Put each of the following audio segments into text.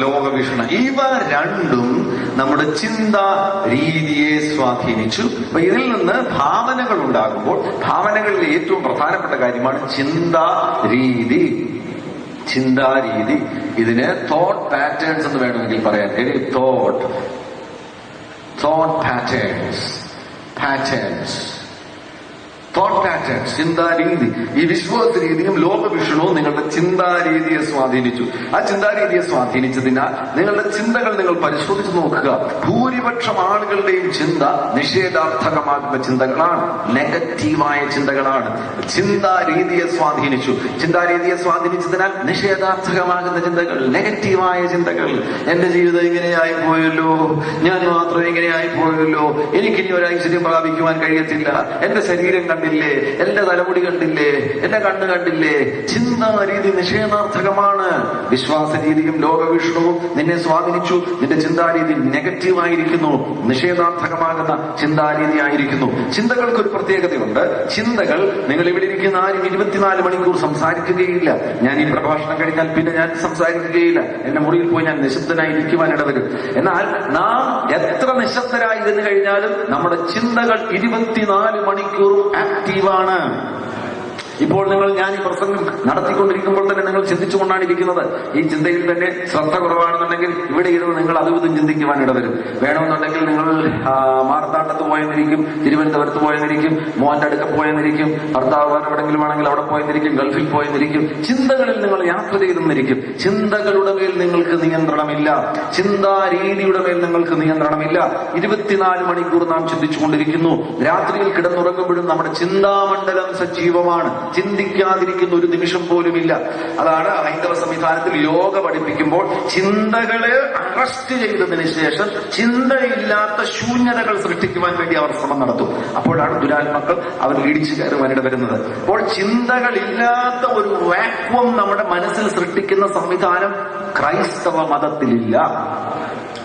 ലോകവീക്ഷണം, ഇവ രണ്ടും നമ്മുടെ ചിന്താ രീതിയെ സ്വാധീനിച്ചു. അപ്പൊ ഇതിൽ നിന്ന് ഭാവനകൾ ഉണ്ടാകുമ്പോൾ ഭാവനകളിൽ ഏറ്റവും പ്രധാനപ്പെട്ട കാര്യമാണ് ചിന്താരീതി. ചിന്താരീതി, ഇതിന് തോട്ട് പാറ്റേൺസ് എന്ന് വേണമെങ്കിൽ പറയാൻ. തോട്ട് പാറ്റേൺസ് ചിന്താരീതി. ഈ വിശ്വാസ രീതിയും ലോകവീക്ഷണവും നിങ്ങളുടെ ചിന്താരീതിയെ സ്വാധീനിച്ചു. ആ ചിന്താരീതിയെ സ്വാധീനിച്ചതിനാൽ നിങ്ങളുടെ ചിന്തകൾ നിങ്ങൾ പരിശോധിച്ച് നോക്കുക. ഭൂരിപക്ഷം ആളുകളുടെയും ചിന്ത നിഷേധാർത്ഥകമാകുന്ന ചിന്തകളാണ്, നെഗറ്റീവായ ചിന്തകളാണ്. ചിന്താരീതിയെ സ്വാധീനിച്ചു. ചിന്താരീതിയെ സ്വാധീനിച്ചതിനാൽ നിഷേധാർത്ഥകമാകുന്ന ചിന്തകൾ, നെഗറ്റീവായ ചിന്തകൾ. എന്റെ ജീവിതം ഇങ്ങനെയായി പോയല്ലോ, ഞാൻ മാത്രം ഇങ്ങനെയായി പോയല്ലോ, എനിക്കിനി ഒരു ഐശ്വര്യം പ്രാപിക്കുവാൻ കഴിയത്തില്ല, എന്റെ ശരീരം കണ്ടില്ലേ, എന്റെ തലമുടി കണ്ടില്ലേ, എന്റെ കണ്ണ് കണ്ടില്ലേ. ചിന്താരീതി നിഷേധാർത്ഥകമാണ്. വിശ്വാസ രീതിയും ലോകവീക്ഷണവും നിന്നെ സ്വാധീനിച്ചു. നിന്റെ ചിന്താരീതി നെഗറ്റീവായിരിക്കുന്നു, നിഷേധാർത്ഥകമാകുന്ന ചിന്താരീതി ആയിരിക്കുന്നു. ചിന്തകൾക്ക് ഒരു പ്രത്യേകതയുണ്ട്. ചിന്തകൾ, നിങ്ങൾ ഇവിടെ ഇരിക്കുന്ന ആരും 24 മണിക്കൂർ സംസാരിക്കുകയില്ല. ഞാൻ ഈ പ്രഭാഷണം കഴിഞ്ഞാൽ പിന്നെ ഞാൻ സംസാരിക്കുകയില്ല. എന്റെ മുറിയിൽ പോയി ഞാൻ നിശബ്ദനായി ഇരിക്കുവാൻ ഇടവരും. എന്നാൽ നാം എത്ര നിശബ്ദരായി ഇരുന്ന് കഴിഞ്ഞാലും നമ്മുടെ ചിന്തകൾ 24 മണിക്കൂറും ആക്റ്റീവാണ്. ഇപ്പോൾ ഞാൻ ഈ പ്രസംഗം നടത്തിക്കൊണ്ടിരിക്കുമ്പോൾ തന്നെ നിങ്ങൾ ചിന്തിച്ചുകൊണ്ടാണ് ഇരിക്കുന്നത്. ഈ ചിന്തയിൽ തന്നെ ശ്രദ്ധ കുറവാണെന്നുണ്ടെങ്കിൽ ഇവിടെ ഇരുന്ന് നിങ്ങൾ അതും ഇതും ചിന്തിക്കുവാൻ ഇടവരും. വേണമെന്നുണ്ടെങ്കിൽ നിങ്ങൾ മാർത്താണ്ഡത്ത് പോയെന്നിരിക്കും, തിരുവനന്തപുരത്ത് പോയെന്നിരിക്കും, മോന്റെ അടുക്ക പോയെന്നിരിക്കും, ഭർത്താവ് എവിടെങ്കിലും ആണെങ്കിൽ അവിടെ പോയെന്നിരിക്കും, ഗൾഫിൽ പോയെന്നിരിക്കും. ചിന്തകളിൽ നിങ്ങൾ യാത്ര ചെയ്തെന്നിരിക്കും. ചിന്തകളുടെ മേൽ നിങ്ങൾക്ക് നിയന്ത്രണമില്ല, ചിന്താരീതിയുടെ മേൽ നിങ്ങൾക്ക് നിയന്ത്രണമില്ല. 24 മണിക്കൂർ നാം ചിന്തിച്ചുകൊണ്ടിരിക്കുന്നു. രാത്രിയിൽ കിടന്നുറങ്ങുമ്പോഴും നമ്മുടെ ചിന്താമണ്ഡലം സജീവമാണ്. ചിന്തിക്കാതിരിക്കുന്ന ഒരു നിമിഷം പോലുമില്ല. അതാണ് ഹൈന്ദവ സംവിധാനത്തിൽ യോഗ പഠിപ്പിക്കുമ്പോൾ ചിന്തകളെ അറസ്റ്റ് ചെയ്തതിനു ശേഷം ചിന്തയില്ലാത്ത ശൂന്യതകൾ സൃഷ്ടിക്കുവാൻ വേണ്ടി അവർ ശ്രമം നടത്തും. അപ്പോഴാണ് ദുരാത്മാക്കൾ അവർ ഇടിച്ചു കയറുവാനിട വരുന്നത്. അപ്പോൾ ചിന്തകളില്ലാത്ത ഒരു വാക്വം നമ്മുടെ മനസ്സിൽ സൃഷ്ടിക്കുന്ന സംവിധാനം ക്രൈസ്തവ മതത്തിലില്ല,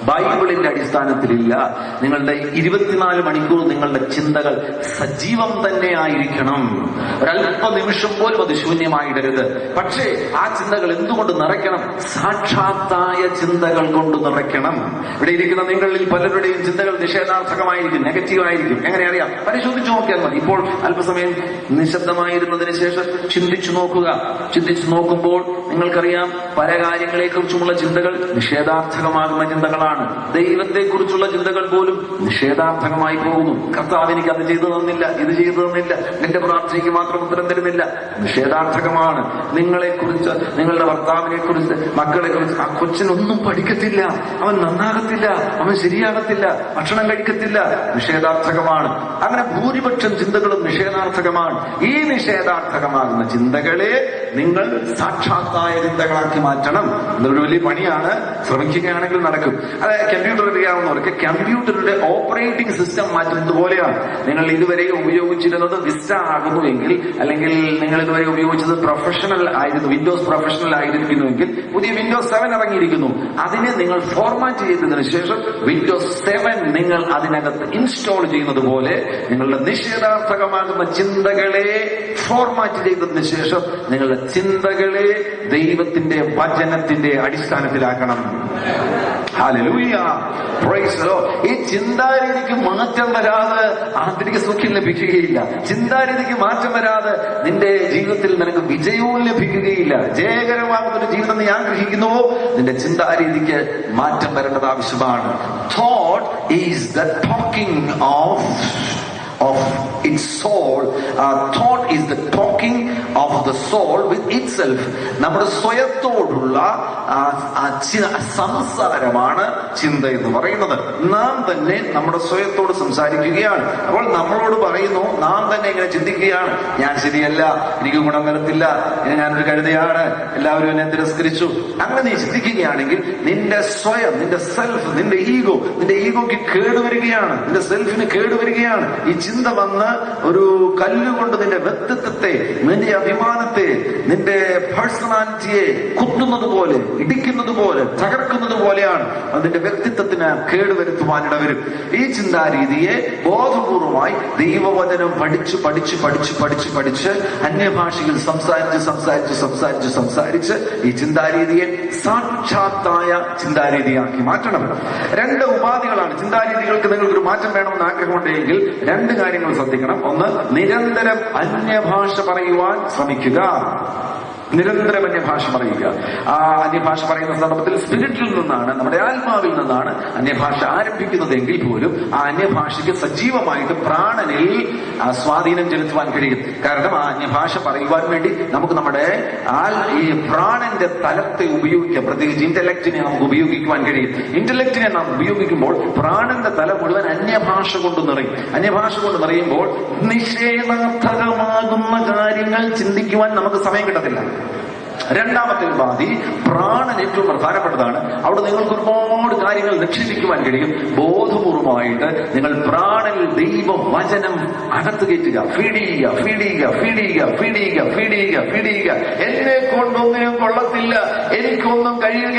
ബൈബിളിന്റെ അടിസ്ഥാനത്തിലില്ല. നിങ്ങളുടെ 24 മണിക്കൂർ നിങ്ങളുടെ ചിന്തകൾ സജീവം തന്നെ ആയിരിക്കണം. ഒരല്പ നിമിഷം പോലും അത് ശൂന്യമായിടരുത്. പക്ഷേ ആ ചിന്തകൾ എന്തുകൊണ്ട് നിറയ്ക്കണം? സാക്ഷാത്തായ ചിന്തകൾ കൊണ്ട് നിറയ്ക്കണം. ഇവിടെ ഇരിക്കുന്ന നിങ്ങളിൽ പലരുടെയും ചിന്തകൾ നിഷേധാർത്ഥകമായിരിക്കും, നെഗറ്റീവായിരിക്കും. എങ്ങനെ അറിയാം? പരിശോധിച്ചു നോക്കിയാൽ മതി. ഇപ്പോൾ അല്പസമയം നിശബ്ദമായിരുന്നതിന് ശേഷം ചിന്തിച്ചു നോക്കുക. ചിന്തിച്ചു നോക്കുമ്പോൾ നിങ്ങൾക്കറിയാം പല കാര്യങ്ങളെ കുറിച്ചുമുള്ള ചിന്തകൾ നിഷേധാർത്ഥകമാകുന്ന ചിന്തകളാണ്. ദൈവത്തെക്കുറിച്ചുള്ള ചിന്തകൾ പോലും നിഷേധാർത്ഥകമായി പോകുന്നു. കർത്താവ് എനിക്ക് അത് ചെയ്തു തന്നില്ല, ഇത് ചെയ്തു തന്നില്ല, നിന്റെ പ്രാർത്ഥനയ്ക്ക് മാത്രം ഉത്തരം തരുന്നില്ല. നിഷേധാർത്ഥകമാണ്. നിങ്ങളെക്കുറിച്ച്, നിങ്ങളുടെ ഭർത്താവിനെ കുറിച്ച്, മക്കളെ കുറിച്ച്, ആ കൊച്ചിനൊന്നും പഠിക്കത്തില്ല, അവൻ നന്നാകത്തില്ല, അവൻ ശരിയാകത്തില്ല, ഭക്ഷണം കഴിക്കത്തില്ല. നിഷേധാർത്ഥകമാണ്. അങ്ങനെ ഭൂരിപക്ഷം ചിന്തകളും നിഷേധാർത്ഥകമാണ്. ഈ നിഷേധാർത്ഥകമാകുന്ന ചിന്തകളെ നിങ്ങൾ സാക്ഷാത്തായ ചിന്തകളാക്കി മാറ്റണം. ഇതൊരു വലിയ പണിയാണ്. ശ്രമിക്കുകയാണെങ്കിൽ നടക്കും. അത് കമ്പ്യൂട്ടർ അറിയാവുന്നവർക്ക് കമ്പ്യൂട്ടറിന്റെ ഓപ്പറേറ്റിംഗ് സിസ്റ്റം മാറ്റുന്നത് പോലെയാണ്. നിങ്ങൾ ഇതുവരെ ഉപയോഗിച്ചിരുന്നത് വിസ്റ്റ ആകുന്നുവെങ്കിൽ, അല്ലെങ്കിൽ നിങ്ങൾ ഇതുവരെ ഉപയോഗിച്ചത് പ്രൊഫഷണൽ ആയിരുന്നു, വിൻഡോസ് പ്രൊഫഷണൽ ആയിരുന്നുവെങ്കിൽ പുതിയ വിൻഡോസ് 7 ഇറങ്ങിയിരിക്കുന്നു. അതിനെ നിങ്ങൾ ഫോർമാറ്റ് ചെയ്തതിനു ശേഷം വിൻഡോസ് 7 നിങ്ങൾ അതിനകത്ത് ഇൻസ്റ്റാൾ ചെയ്യുന്നത് പോലെ നിങ്ങളുടെ നിഷേധാർത്ഥകമാകുന്ന ചിന്തകളെ ഫോർമാറ്റ് ചെയ്തതിനു ശേഷം നിങ്ങളുടെ ചിന്തകളെ ദൈവത്തിന്റെ വചനത്തിന്റെ അടിസ്ഥാനത്തിലാക്കണം. Hallelujah, praise the Lord. ഈ ചിന്താരീതിക്ക് മാറ്റം വരാതെ ആന്തരിക സൗഖ്യം ലഭിക്കുകയില്ല. ചിന്താരീതിക്ക് മാറ്റം വരാതെ നിന്റെ ജീവിതത്തിൽ നിനക്ക് വിജയവും ലഭിക്കുകയില്ല. ജയകരമാകുന്ന ഒരു ജീവിതം നീ ആഗ്രഹിക്കുന്നുവോ, നിന്റെ ചിന്താരീതിക്ക് മാറ്റം വരേണ്ടത് ആവശ്യമാണ്. Thought is the talking of its soul. Thought is the talking of the soul with itself. നമ്മുടെ സ്വയത്തോടുള്ള സംസാരമാണ് ചിന്ത എന്ന് പറയുന്നത്. നാം തന്നെ നമ്മുടെ സ്വയത്തോട് സംസാരിക്കുകയാണ്. അപ്പോൾ നമ്മളോട് പറയുന്നു, നാം തന്നെ ഇങ്ങനെ ചിന്തിക്കുകയാണ്, ഞാൻ ശരിയല്ല, എനിക്ക് ഗുണം വരത്തില്ല, ഞാനൊരു കഴുതയാണ്, എല്ലാവരും എന്നെ തിരസ്കരിച്ചു. അങ്ങനെ നീ ചിന്തിക്കുകയാണെങ്കിൽ നിന്റെ സ്വയം, നിന്റെ സെൽഫ്, നിന്റെ ഈഗോയ്ക്ക് കേടുവരികയാണ്, നിന്റെ സെൽഫിന് കേടുവരികയാണ്. ഈ ചിന്ത വന്ന് ഒരു കല്ലുകൊണ്ട് നിന്റെ വ്യക്തിത്വത്തെ, നിന്റെ അഭിമാനത്തെ, നിന്റെ പേഴ്സണാലിറ്റിയെ കുത്തുന്നത് പോലെ, ഇടിക്കുന്നത് പോലെ, തകർക്കുന്നത് പോലെയാണ് അതിന്റെ വ്യക്തിത്വത്തിന് കേടുവരുത്തുവാനിടവരും. ഈ ചിന്താരീതിയെ ബോധപൂർവമായി ദൈവവചനം പഠിച്ച് പഠിച്ച് പഠിച്ച് പഠിച്ച് പഠിച്ച് അന്യഭാഷയിൽ സംസാരിച്ച് ഈ ചിന്താരീതിയെ സാക്ഷാത്തായ ചിന്താരീതിയാക്കി മാറ്റണം. രണ്ട് ഉപാധികളാണ് ചിന്താരീതികൾക്ക്. നിങ്ങൾക്കൊരു മാറ്റം വേണമെന്ന് ആഗ്രഹമുണ്ടെങ്കിൽ രണ്ട് കാര്യങ്ങൾ ശ്രദ്ധിക്കണം. ഒന്ന്, നിരന്തരം അന്യഭാഷ പറയുവാൻ ശ്രമിക്കുക. നിരന്തരം അന്യഭാഷ പറയുക. ആ അന്യഭാഷ പറയുന്ന സന്ദർഭത്തിൽ സ്പിരിറ്റിൽ നിന്നാണ്, നമ്മുടെ ആത്മാവിൽ നിന്നാണ് അന്യഭാഷ ആരംഭിക്കുന്നതെങ്കിൽ പോലും ആ അന്യഭാഷയ്ക്ക് സജീവമായിട്ട് പ്രാണനിൽ സ്വാധീനം ചെലുത്തുവാൻ കഴിയും. കാരണം ആ അന്യഭാഷ പറയുവാൻ വേണ്ടി നമുക്ക് നമ്മുടെ ഈ പ്രാണന്റെ തലത്തെ ഉപയോഗിക്കാം. പ്രത്യേകിച്ച് ഇന്റലക്റ്റിനെ നമുക്ക് ഉപയോഗിക്കുവാൻ കഴിയും. ഇന്റലക്റ്റിനെ നാം ഉപയോഗിക്കുമ്പോൾ പ്രാണന്റെ തല മുഴുവൻ അന്യഭാഷ കൊണ്ട് നിറയും. അന്യഭാഷ കൊണ്ട് നിറയുമ്പോൾ നിഷേധാർത്ഥകമാകുന്ന കാര്യങ്ങൾ ചിന്തിക്കുവാൻ നമുക്ക് സമയം കിട്ടത്തില്ല. രണ്ടാമത്തെ ഉപാധി പ്രാണൻ ഏറ്റവും പ്രധാനപ്പെട്ടതാണ്. അവിടെ നിങ്ങൾക്ക് ഒരുപാട് കാര്യങ്ങൾ നിക്ഷേപിക്കുവാൻ കഴിയും. ബോധപൂർവമായിട്ട് നിങ്ങൾ പ്രാണനിൽ ദൈവ വചനം അകത്ത് കയറ്റുക. ഫീഡ് ചെയ്യുക. എന്നെ കൊണ്ടൊന്നിനും കൊള്ളത്തില്ല, എനിക്കൊന്നും കഴിയുക